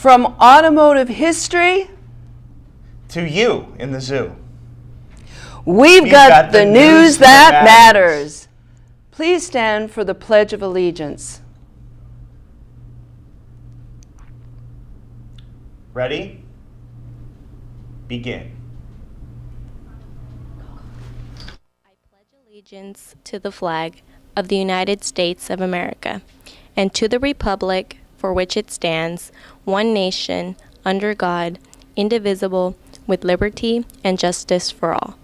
From automotive history to you in the zoo. We've got the news that matters. Please stand for the Pledge of Allegiance. Ready? Begin. I pledge allegiance to the flag of the United States of America and to the republic for which it stands, one nation, under God, indivisible, with liberty and justice for all.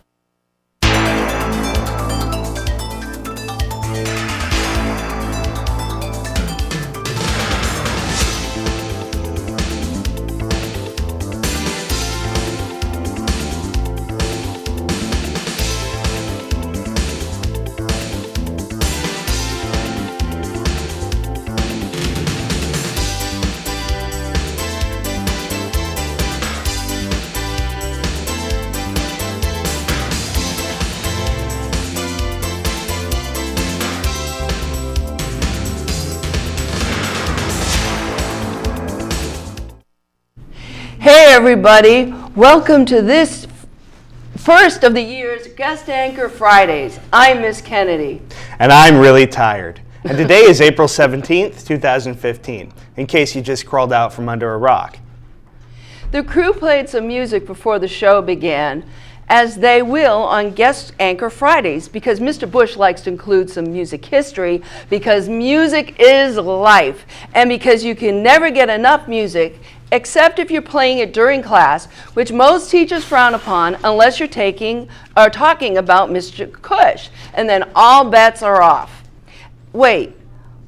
Hey everybody, welcome to this first of the year's Guest Anchor Fridays. I'm Miss Kennedy. And I'm really tired. And today is April 17th, 2015, in case you just crawled out from under a rock. The crew played some music before the show began, as they will on Guest Anchor Fridays, because Mr. Bush likes to include some music history, because music is life, and because you can never get enough music, except if you're playing it during class, which most teachers frown upon unless you're talking about Mr. Cush, and then all bets are off. Wait,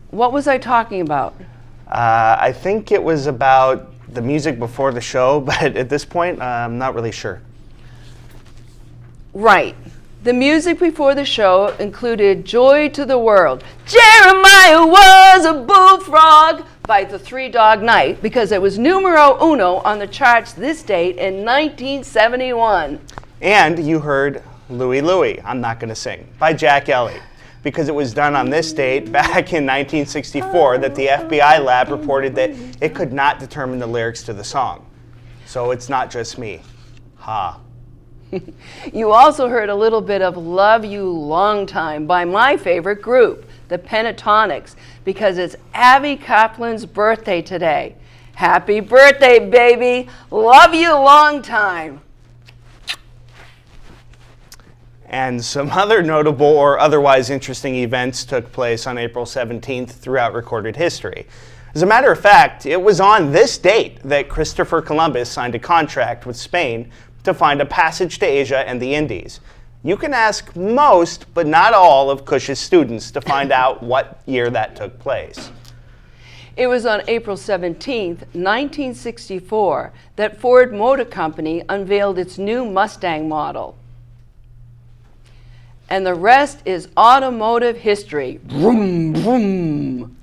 what was I talking about? I think it was about the music before the show, but at this point, I'm not really sure. Right. The music before the show included Joy to the World. Jeremiah was a bullfrog by the Three Dog Night, because it was numero uno on the charts this date in 1971. And you heard Louie Louie, I'm Not Gonna Sing, by Jack Ellie, because it was done on this date back in 1964 that the FBI lab reported that it could not determine the lyrics to the song. So it's not just me. Ha. You also heard a little bit of Love You Long Time by my favorite group, the Pentatonics, because it's Abby Kaplan's birthday today. Happy birthday, baby. Love you long time. And some other notable or otherwise interesting events took place on April 17th throughout recorded history. As a matter of fact, it was on this date that Christopher Columbus signed a contract with Spain to find a passage to Asia and the Indies. You can ask most, but not all, of Cush's students to find out what year that took place. It was on April 17th, 1964, that Ford Motor Company unveiled its new Mustang model. And the rest is automotive history. Vroom, vroom.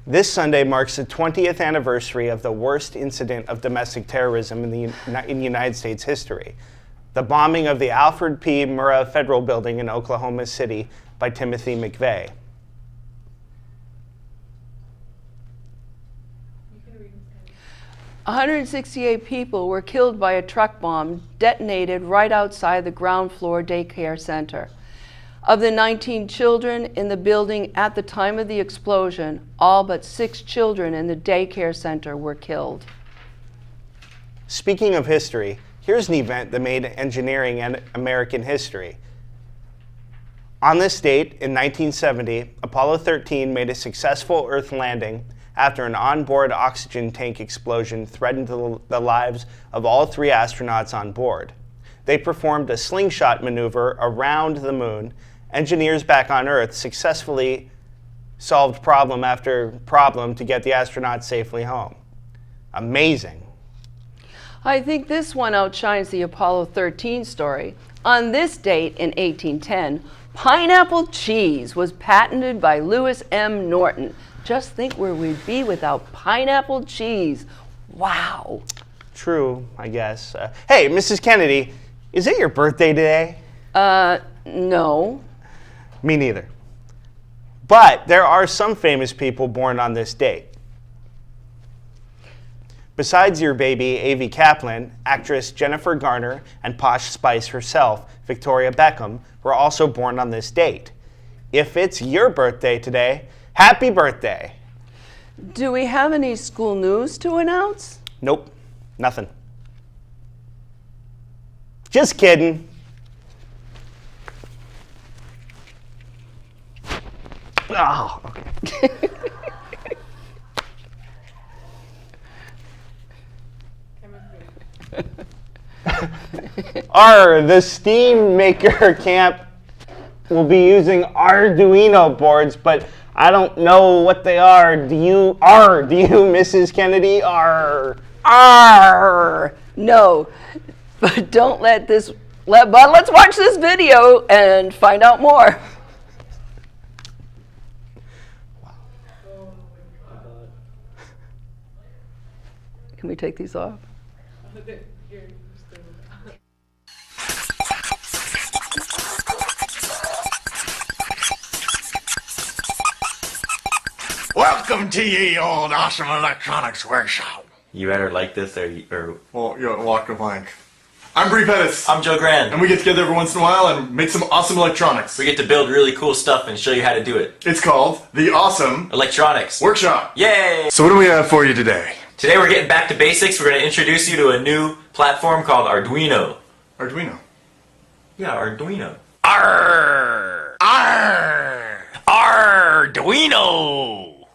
This Sunday marks the 20th anniversary of the worst incident of domestic terrorism in United States history, the bombing of the Alfred P. Murrah Federal Building in Oklahoma City by Timothy McVeigh. 168 people were killed by a truck bomb detonated right outside the ground floor daycare center. Of the 19 children in the building at the time of the explosion, all but 6 children in the daycare center were killed. Speaking of history, here's an event that made engineering and American history. On this date, in 1970, Apollo 13 made a successful Earth landing after an onboard oxygen tank explosion threatened the lives of all 3 astronauts on board. They performed a slingshot maneuver around the moon. Engineers back on Earth successfully solved problem after problem to get the astronauts safely home. Amazing. I think this one outshines the Apollo 13 story. On this date in 1810, pineapple cheese was patented by Lewis M. Norton. Just think where we'd be without pineapple cheese. Wow. True, I guess. Hey, Mrs. Kennedy, is it your birthday today? No. Me neither. But there are some famous people born on this date. Besides your baby, Avi Kaplan, actress Jennifer Garner and Posh Spice herself, Victoria Beckham, were also born on this date. If it's your birthday today, happy birthday. Do we have any school news to announce? Nope, nothing. Just kidding. Oh, okay. The Steam Maker Camp will be using Arduino boards, but I don't know what they are. Do you, Mrs. Kennedy? No, but don't let this, but let's watch this video and find out more. Can we take these off? Welcome to ye old awesome electronics workshop. You better like this or Well, walk the plank. I'm Bree Pettis. I'm Joe Grand. And we get together every once in a while and make some awesome electronics. We get to build really cool stuff and show you how to do it. It's called the Awesome Electronics Workshop. Yay! So what do we have for you today? Today we're getting back to basics. We're going to introduce you to a new platform called Arduino. Arduino. Yeah, Arduino. Arduino!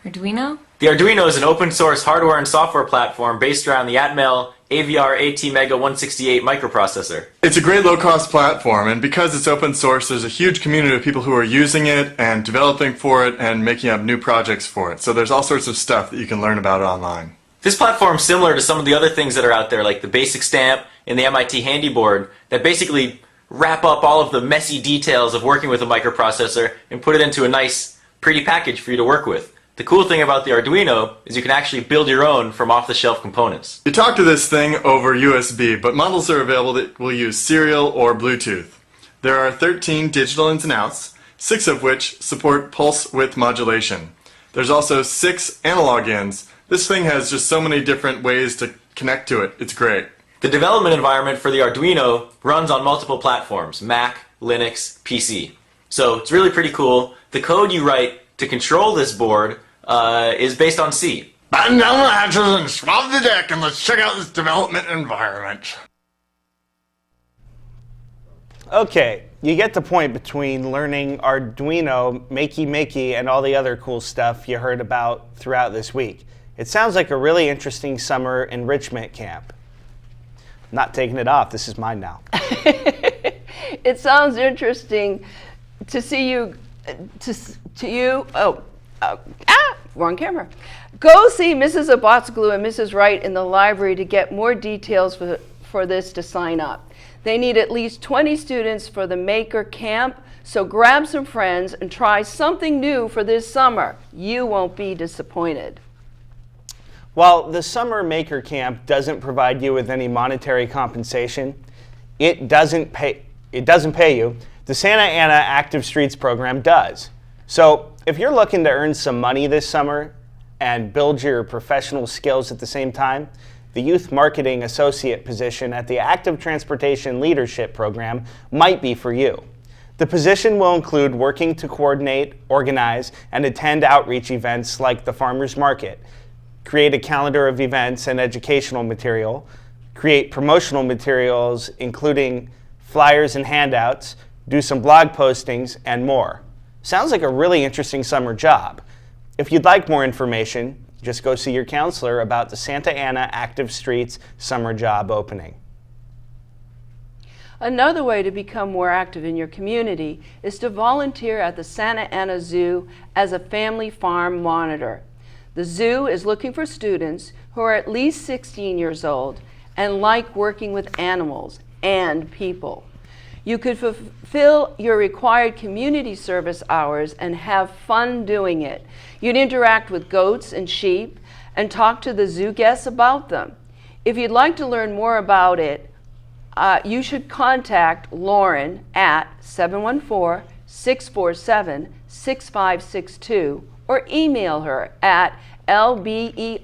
Arduino? The Arduino is an open source hardware and software platform based around the Atmel AVR ATmega 168 microprocessor. It's a great low-cost platform, and because it's open source, there's a huge community of people who are using it and developing for it and making up new projects for it. So there's all sorts of stuff that you can learn about online. This platform is similar to some of the other things that are out there, like the Basic Stamp and the MIT Handy Board, that basically wrap up all of the messy details of working with a microprocessor and put it into a nice, pretty package for you to work with. The cool thing about the Arduino is you can actually build your own from off-the-shelf components. You talk to this thing over USB, but models are available that will use serial or Bluetooth. There are 13 digital ins and outs, 6 of which support pulse width modulation. There's also 6 analog ins. This thing has just so many different ways to connect to it. It's great. The development environment for the Arduino runs on multiple platforms, Mac, Linux, PC. So it's really pretty cool. The code you write to control this board is based on C. Batten down the hatches and swab the deck and let's check out this development environment. Okay, you get the point between learning Arduino, makey, and all the other cool stuff you heard about throughout this week. It sounds like a really interesting summer enrichment camp. I'm not taking it off, this is mine now. It sounds interesting to see you, wrong camera. Go see Mrs. Abotsglou and Mrs. Wright in the library to get more details for this to sign up. They need at least 20 students for the Maker Camp, so grab some friends and try something new for this summer. You won't be disappointed. While the Summer Maker Camp doesn't provide you with any monetary compensation, it doesn't pay you. The Santa Ana Active Streets program does. So if you're looking to earn some money this summer and build your professional skills at the same time, the Youth Marketing Associate position at the Active Transportation Leadership Program might be for you. The position will include working to coordinate, organize, and attend outreach events like the Farmers Market, create a calendar of events and educational material, create promotional materials including flyers and handouts, do some blog postings, and more. Sounds like a really interesting summer job. If you'd like more information, just go see your counselor about the Santa Ana Active Streets summer job opening. Another way to become more active in your community is to volunteer at the Santa Ana Zoo as a family farm monitor. The zoo is looking for students who are at least 16 years old and like working with animals and people. You could fulfill your required community service hours and have fun doing it. You'd interact with goats and sheep and talk to the zoo guests about them. If you'd like to learn more about it, you should contact Lauren at 714-647-6562 or email her at lbergh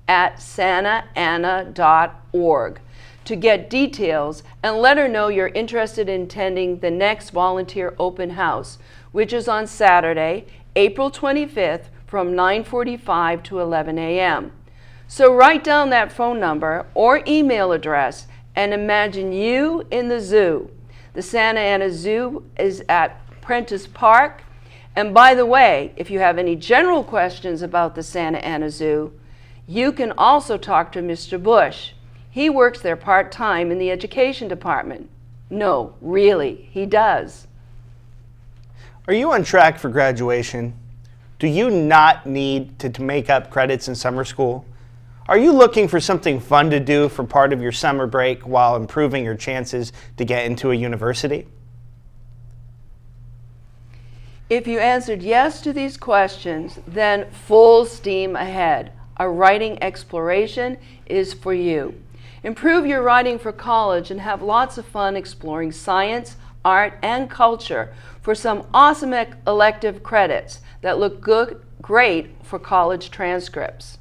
at santaana.org to get details and let her know you're interested in attending the next volunteer open house, which is on Saturday, April 25th from 9:45 to 11 a.m. So write down that phone number or email address and imagine you in the zoo. The Santa Ana Zoo is at Prentice Park. And by the way, if you have any general questions about the Santa Ana Zoo, you can also talk to Mr. Bush. He works there part-time in the education department. No, really, he does. Are you on track for graduation? Do you not need to make up credits in summer school? Are you looking for something fun to do for part of your summer break while improving your chances to get into a university? If you answered yes to these questions, then full steam ahead. A writing exploration is for you. Improve your writing for college and have lots of fun exploring science, art, and culture for some awesome elective credits that look great for college transcripts.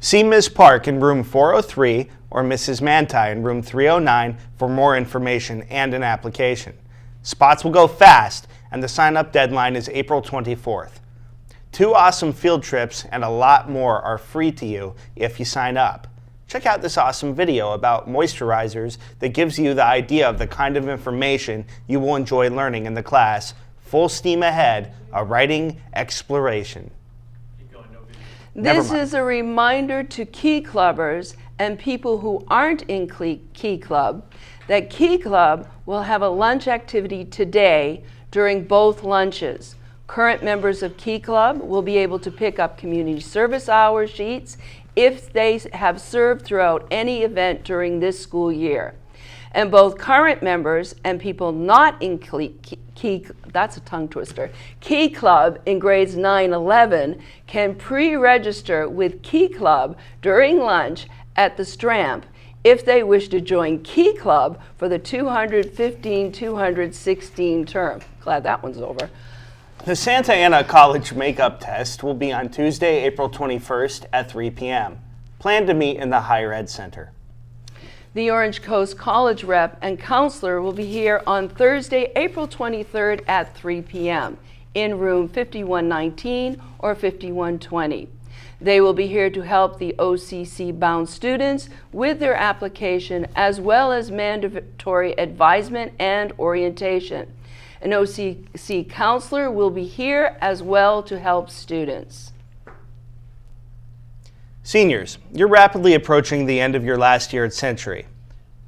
See Ms. Park in room 403 or Mrs. Manti in room 309 for more information and an application. Spots will go fast, and the sign-up deadline is April 24th. 2 awesome field trips and a lot more are free to you if you sign up. Check out this awesome video about moisturizers that gives you the idea of the kind of information you will enjoy learning in the class. Full steam ahead, a writing exploration. This is a reminder to Key Clubbers and people who aren't in Key Club that Key Club will have a lunch activity today during both lunches. Current members of Key Club will be able to pick up community service hour sheets if they have served throughout any event during this school year. And both current members and people not in that's a tongue twister, Key Club in grades 9-11 can pre-register with Key Club during lunch at the Stramp if they wish to join Key Club for the 215-216 term. Glad that one's over. The Santa Ana College Makeup Test will be on Tuesday, April 21st at 3 p.m. Plan to meet in the Higher Ed Center. The Orange Coast College rep and counselor will be here on Thursday, April 23rd at 3 p.m. in room 5119 or 5120. They will be here to help the OCC-bound students with their application as well as mandatory advisement and orientation. An OCC counselor will be here as well to help students. Seniors, you're rapidly approaching the end of your last year at Century.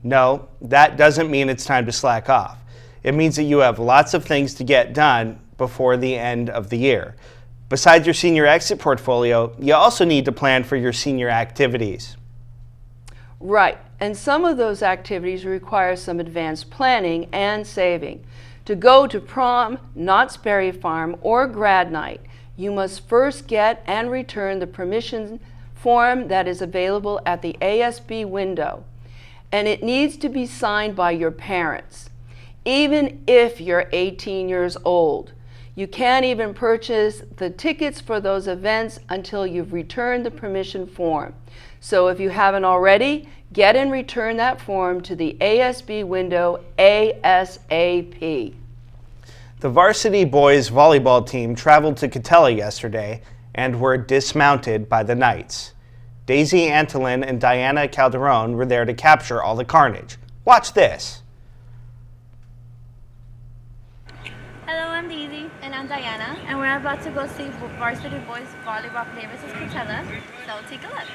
No, that doesn't mean it's time to slack off. It means that you have lots of things to get done before the end of the year. Besides your senior exit portfolio, you also need to plan for your senior activities. Right, and some of those activities require some advanced planning and saving. To go to prom, Knott's Berry Farm, or grad night, you must first get and return the permission form that is available at the ASB window, and it needs to be signed by your parents, even if you're 18 years old. You can't even purchase the tickets for those events until you've returned the permission form. So if you haven't already, get and return that form to the ASB window ASAP. The varsity boys volleyball team traveled to Katella yesterday and were dismounted by the Knights. Daisy Antolin and Diana Caldreon were there to capture all the carnage. Watch this. Hello, I'm Daisy. And I'm Diana. And we're about to go see varsity boys volleyball play versus Katella. So take a look.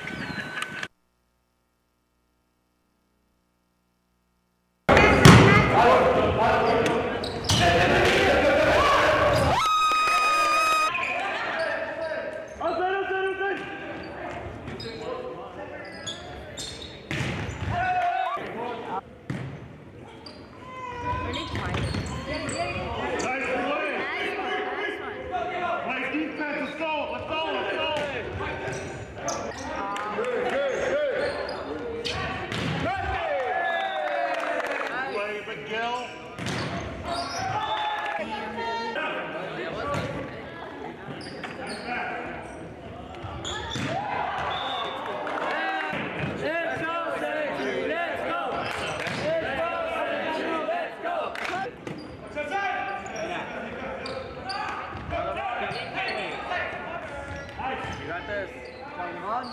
You got this. Come on.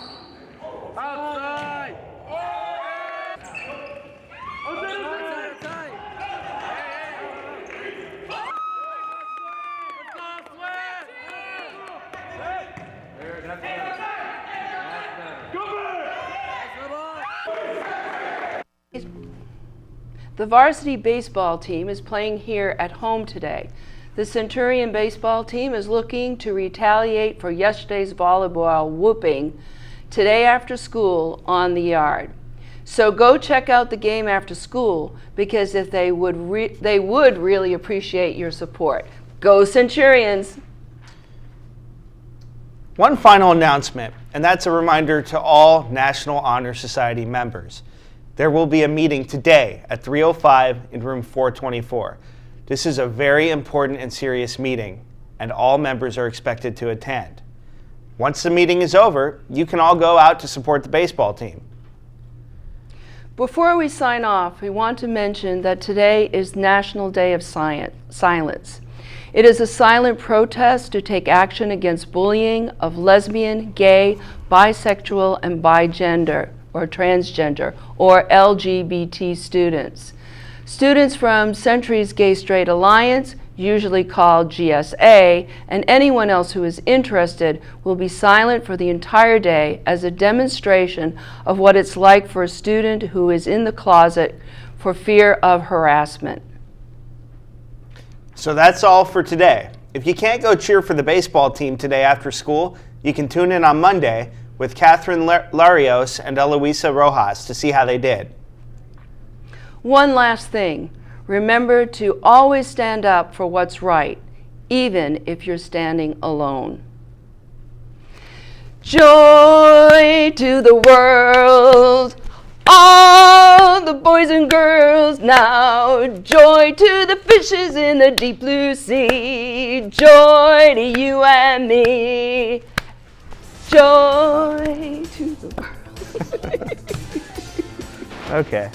Outside. Outside. The varsity baseball team is playing here at home today. The Centurion baseball team is looking to retaliate for yesterday's volleyball whooping today after school on the yard. So go check out the game after school because if they would really appreciate your support. Go Centurions! One final announcement, and that's a reminder to all National Honor Society members. There will be a meeting today at 3:05 in room 424. This is a very important and serious meeting, and all members are expected to attend. Once the meeting is over, you can all go out to support the baseball team. Before we sign off, we want to mention that today is National Day of Silence. It is a silent protest to take action against bullying of lesbian, gay, bisexual, and bigender, or transgender, or LGBT students. Students from Century's Gay Straight Alliance, usually called GSA, and anyone else who is interested will be silent for the entire day as a demonstration of what it's like for a student who is in the closet for fear of harassment. So that's all for today. If you can't go cheer for the baseball team today after school, you can tune in on Monday with Catherine Larios and Eloisa Rojas to see how they did. One last thing. Remember to always stand up for what's right, even if you're standing alone. Joy to the world, all the boys and girls now. Joy to the fishes in the deep blue sea. Joy to you and me. Joy to the world. Okay.